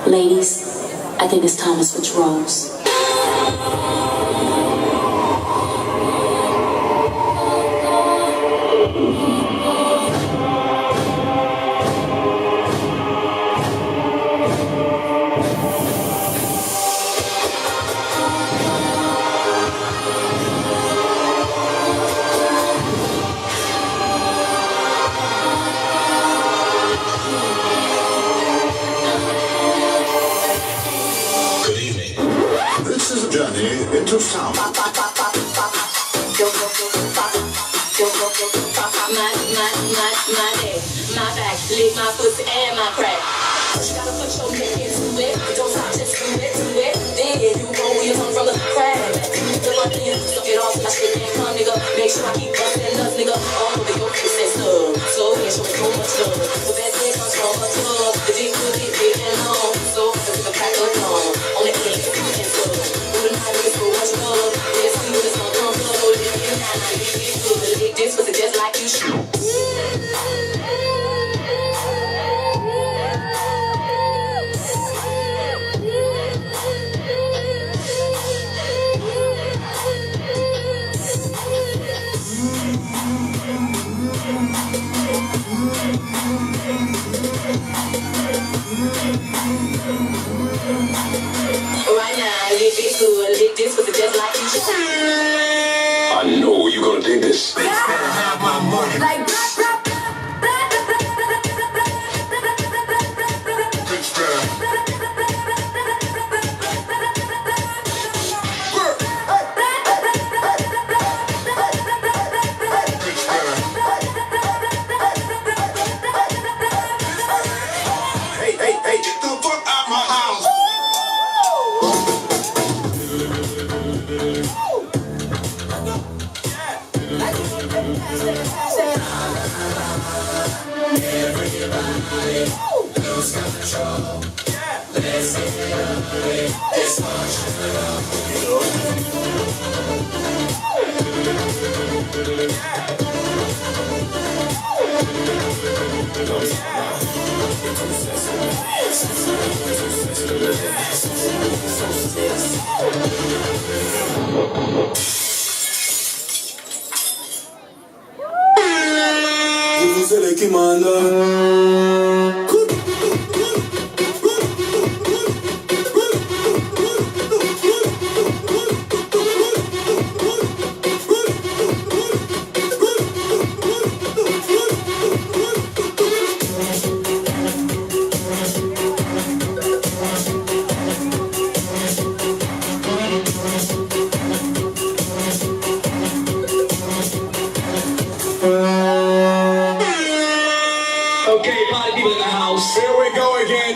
Ladies, I think it's time to switch roles. Into sound. My back, lick my pussy and my crack. You gotta put your neck into it. Don't stop, just do it, do it. Then you roll your tongue from the crack. The money in, suck it off, I shit can't come, nigga. Make sure I keep busting nuts, nigga. All over your face and stuff. So yeah, show me so much love. The best thing comes from a tub. The dick will get big and long. So I can take a pack of long. On the end, you can stuff. Who the night is so much love. Let's see what it's gonna come flow. This was just like you should. Right now, this good. This was just like you should. I know you're gonna dig this. Bitch better have my money. Like Bitch better. Hey, get the fuck out my house. Everybody lose control. Let's get it up. Let's march it up. Vous c'est les qui mandent. Okay, party people in the house. Here we go again.